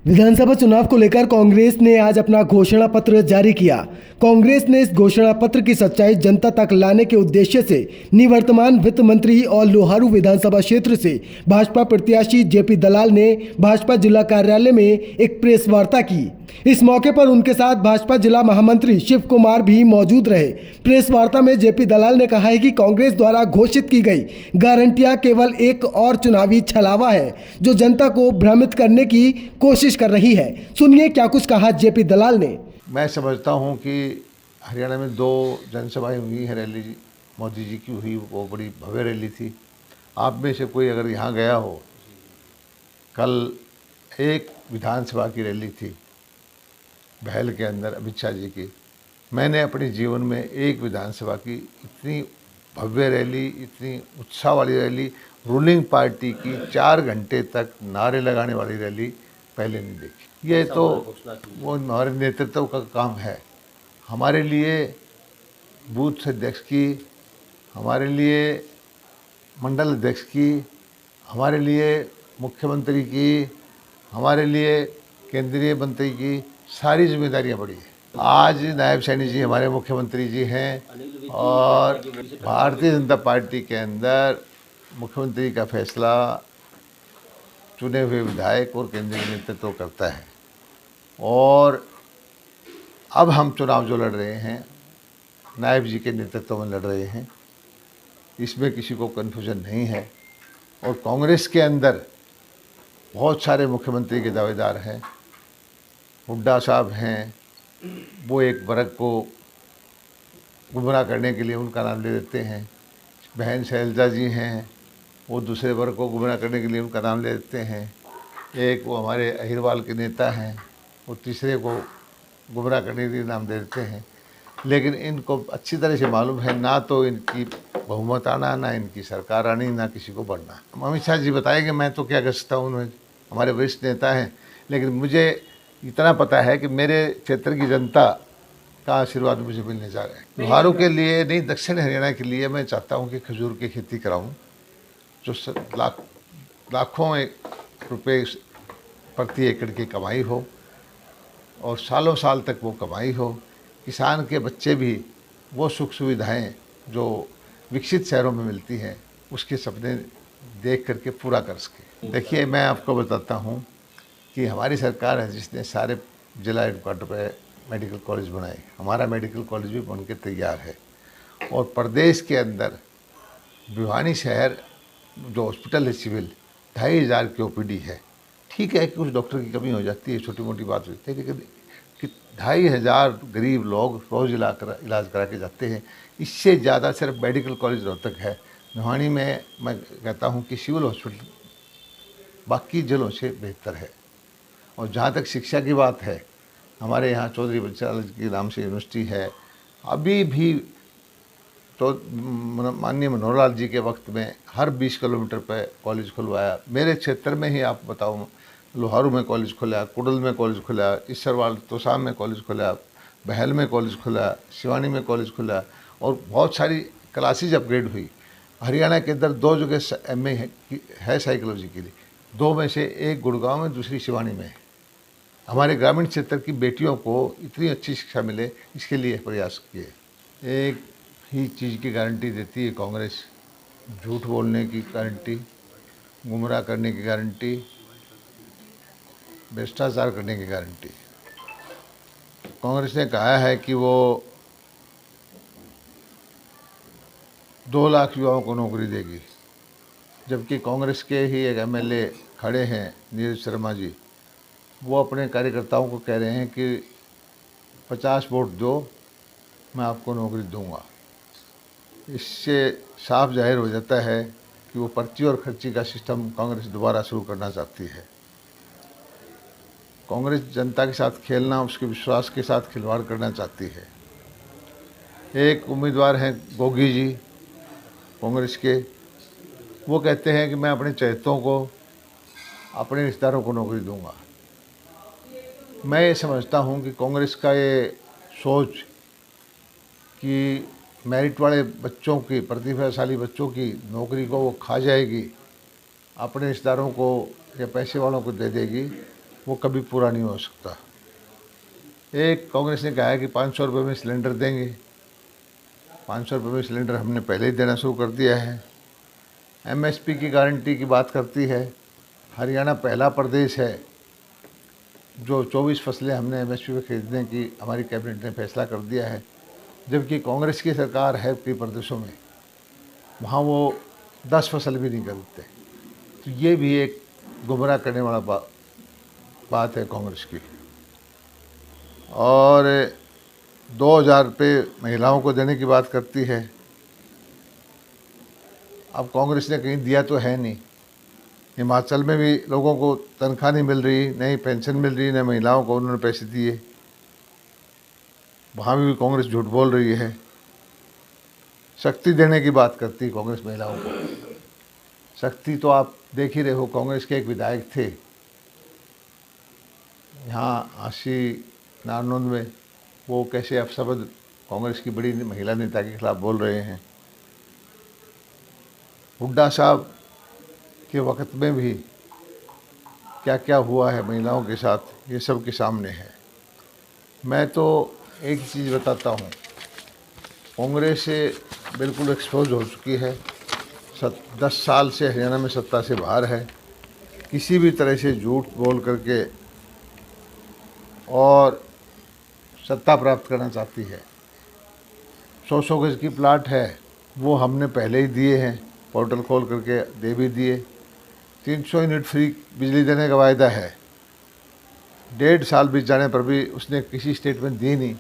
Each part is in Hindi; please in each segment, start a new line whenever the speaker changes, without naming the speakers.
विधानसभा चुनाव को लेकर कांग्रेस ने आज अपना घोषणा पत्र जारी किया। कांग्रेस ने इस घोषणा पत्र की सच्चाई जनता तक लाने के उद्देश्य से निवर्तमान वित्त मंत्री और लोहारू विधानसभा क्षेत्र से भाजपा प्रत्याशी जेपी दलाल ने भाजपा जिला कार्यालय में एक प्रेस वार्ता की। इस मौके पर उनके साथ भाजपा जिला महामंत्री शिव कुमार भी मौजूद रहे। प्रेस वार्ता में जेपी दलाल ने कहा है कि कांग्रेस द्वारा घोषित की गई गारंटियां केवल एक और चुनावी छलावा है जो जनता को भ्रमित करने की कोशिश कर रही है। सुनिए क्या कुछ कहा जेपी दलाल ने।
मैं समझता हूं कि हरियाणा में 2 जनसभाएं हुई हैं, रैली मोदी जी की हुई, वो बड़ी भव्य रैली थी। आप में से कोई अगर यहाँ गया हो, कल एक विधानसभा की रैली थी बहल के अंदर अमित शाह जी की। मैंने अपने जीवन में एक विधानसभा की इतनी भव्य रैली, इतनी उत्साह वाली रैली, रूलिंग पार्टी की 4 घंटे तक नारे लगाने वाली रैली पहले नहीं देखी। ये तो वो हमारे नेतृत्व का काम है। हमारे लिए बूथ अध्यक्ष की, हमारे लिए मंडल अध्यक्ष की, हमारे लिए मुख्यमंत्री की, हमारे लिए केंद्रीय मंत्री की सारी जिम्मेदारियां बड़ी हैं। आज नायब सैनी जी हमारे मुख्यमंत्री जी हैं और भारतीय जनता पार्टी के अंदर मुख्यमंत्री का फैसला चुने हुए विधायक और केंद्रीय नेतृत्व करता है। और अब हम चुनाव जो लड़ रहे हैं नायब जी के नेतृत्व में लड़ रहे हैं, इसमें किसी को कन्फ्यूजन नहीं है। और कांग्रेस के अंदर बहुत सारे मुख्यमंत्री के दावेदार हैं। हुड्डा साहब हैं, वो एक वर्ग को गुमराह करने के लिए उनका नाम ले देते हैं। बहन शैलजा जी हैं, वो दूसरे वर्ग को गुमराह करने के लिए उनका नाम ले देते हैं। एक वो हमारे अहिरवाल के नेता हैं, वो तीसरे को गुमराह करने के लिए नाम दे देते हैं। लेकिन इनको अच्छी तरह से मालूम है ना तो इनकी बहुमत आना, ना इनकी सरकार आनी, ना किसी को बढ़ना। अमित शाह जी बताएंगे, मैं तो क्या कर सकता हूँ, उन्होंने हमारे वरिष्ठ नेता हैं। लेकिन मुझे इतना पता है कि मेरे क्षेत्र की जनता का आशीर्वाद मुझे मिलने जा रहा है। लोहारू के लिए नहीं, दक्षिण हरियाणा के लिए मैं चाहता हूँ कि खजूर की खेती कराऊँ, जो लाखों रुपए प्रति एकड़ की कमाई हो और सालों साल तक वो कमाई हो। किसान के बच्चे भी वो सुख सुविधाएं जो विकसित शहरों में मिलती हैं उसके सपने देख करके पूरा कर सके। देखिए, मैं आपको बताता हूँ कि हमारी सरकार है जिसने सारे जिला हेडक्वार्टर पे मेडिकल कॉलेज बनाए। हमारा मेडिकल कॉलेज भी बन के तैयार है। और प्रदेश के अंदर भिवानी शहर जो हॉस्पिटल है सिविल, 2500 की ओपीडी है। ठीक है कि कुछ डॉक्टर की कमी हो जाती है, छोटी मोटी बात होती है, लेकिन 2500 गरीब लोग रोज़ इलाज करा के जाते हैं। इससे ज़्यादा सिर्फ मेडिकल कॉलेज रोहतक है। भिवानी में मैं कहता हूँ कि सिविल हॉस्पिटल बाकी जिलों से बेहतर है। और जहाँ तक शिक्षा की बात है, हमारे यहाँ चौधरी बंसीलाल के नाम से यूनिवर्सिटी है। अभी भी तो माननीय मनोहर लाल जी के वक्त में हर 20 किलोमीटर पर कॉलेज खुलवाया। मेरे क्षेत्र में ही आप बताऊँ, लोहारू में कॉलेज खुला, कुडल में कॉलेज खुला, इसरवाल तोसाम में कॉलेज खुला, बहल में कॉलेज खुला, शिवानी में कॉलेज खुला और बहुत सारी क्लासेज अपग्रेड हुई। हरियाणा के अंदर 2 जगह MA है साइकोलॉजी के लिए, 2 में से एक गुड़गांव में, दूसरी शिवानी में है। हमारे ग्रामीण क्षेत्र की बेटियों को इतनी अच्छी शिक्षा मिले, इसके लिए प्रयास किए। एक ही चीज़ की गारंटी देती है कांग्रेस, झूठ बोलने की गारंटी, गुमराह करने की गारंटी, भ्रष्टाचार करने की गारंटी। कांग्रेस ने कहा है कि वो 2 लाख युवाओं को नौकरी देगी, जबकि कांग्रेस के ही एक MLA खड़े हैं, नीरज शर्मा जी, वो अपने कार्यकर्ताओं को कह रहे हैं कि 50 वोट दो, मैं आपको नौकरी दूंगा। इससे साफ जाहिर हो जाता है कि वो पर्ची और खर्ची का सिस्टम कांग्रेस दोबारा शुरू करना चाहती है। कांग्रेस जनता के साथ खेलना, उसके विश्वास के साथ खिलवाड़ करना चाहती है। एक उम्मीदवार हैं गोगी जी कांग्रेस के, वो कहते हैं कि मैं अपने चहेतों को, अपने रिश्तेदारों को नौकरी दूंगा। मैं ये समझता हूँ कि कांग्रेस का ये सोच कि मेरिट वाले बच्चों की, प्रतिभाशाली बच्चों की नौकरी को वो खा जाएगी, अपने रिश्तेदारों को या पैसे वालों को दे देगी, वो कभी पूरा नहीं हो सकता। एक कांग्रेस ने कहा है कि 500 रुपये में सिलेंडर देंगे। 500 रुपये में सिलेंडर हमने पहले ही देना शुरू कर दिया है। एमएसपी की गारंटी की बात करती है। हरियाणा पहला प्रदेश है जो 24 फसलें हमने एमएसपी पे खरीदने की हमारी कैबिनेट ने फैसला कर दिया है, जबकि कांग्रेस की सरकार है कई प्रदेशों में, वहाँ वो 10 फसल भी नहीं खरीदते। तो ये भी एक गुमराह करने वाला बात है कांग्रेस की। और 2000 रुपये महिलाओं को देने की बात करती है। अब कांग्रेस ने कहीं दिया तो है नहीं। हिमाचल में भी लोगों को तनख्वाह नहीं मिल रही, नहीं पेंशन मिल रही, न महिलाओं को उन्होंने पैसे दिए। वहाँ भी कांग्रेस झूठ बोल रही है। शक्ति देने की बात करती है कांग्रेस महिलाओं को। शक्ति तो आप देख ही रहे हो, कांग्रेस के एक विधायक थे यहाँ आशी नारनौंद में, वो कैसे अपशब्द कांग्रेस की बड़ी महिला नेता के खिलाफ बोल रहे हैं। हुड्डा साहब के वक्त में भी क्या क्या हुआ है महिलाओं के साथ, ये सब के सामने है। मैं तो एक चीज़ बताता हूँ, कांग्रेस से बिल्कुल एक्सपोज हो चुकी है। 10 साल से हरियाणा में सत्ता से बाहर है। किसी भी तरह से झूठ बोल करके और सत्ता प्राप्त करना चाहती है। 100 गज की प्लाट है, वो हमने पहले ही दिए हैं, पोर्टल खोल करके दे भी दिए। 300 यूनिट फ्री बिजली देने का वायदा है। 1.5 साल बीत जाने पर भी उसने किसी स्टेटमेंट दी नहीं।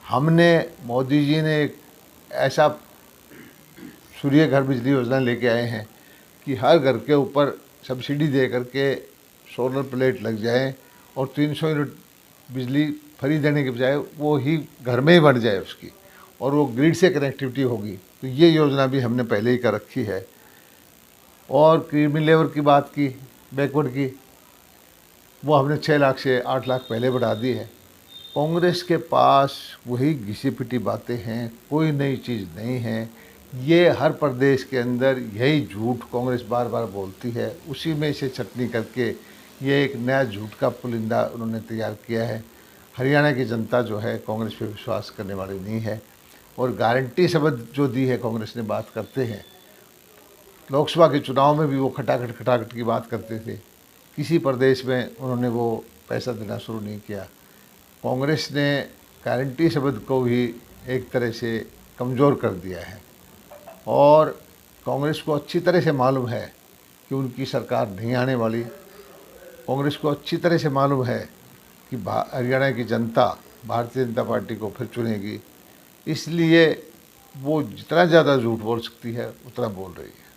हमने, मोदी जी ने एक ऐसा सूर्य घर बिजली योजना लेके आए हैं कि हर घर के ऊपर सब्सिडी दे करके सोलर प्लेट लग जाए और 300 यूनिट बिजली फ्री देने के बजाय वो ही घर में ही बन जाए उसकी, और वो ग्रिड से कनेक्टिविटी होगी। तो ये योजना भी हमने पहले ही कर रखी है। और क्रीमी लेबर की बात की, बैकवर्ड की, वो हमने 6 लाख से 8 लाख पहले बढ़ा दी है। कांग्रेस के पास वही घिसी पिटी बातें हैं, कोई नई चीज़ नहीं है। ये हर प्रदेश के अंदर यही झूठ कांग्रेस बार बार बोलती है, उसी में से चटनी करके ये एक नया झूठ का पुलिंदा उन्होंने तैयार किया है। हरियाणा की जनता जो है कांग्रेस पे विश्वास करने वाली नहीं है। और गारंटी शब्द जो दी है कांग्रेस ने, बात करते हैं, लोकसभा के चुनाव में भी वो खटाखट की बात करते थे। किसी प्रदेश में उन्होंने वो पैसा देना शुरू नहीं किया। कांग्रेस ने गारंटी शब्द को भी एक तरह से कमज़ोर कर दिया है। और कांग्रेस को अच्छी तरह से मालूम है कि उनकी सरकार नहीं आने वाली। कांग्रेस को अच्छी तरह से मालूम है कि हरियाणा की जनता भारतीय जनता पार्टी को फिर चुनेगी। इसलिए वो जितना ज़्यादा झूठ बोल सकती है उतना बोल रही है।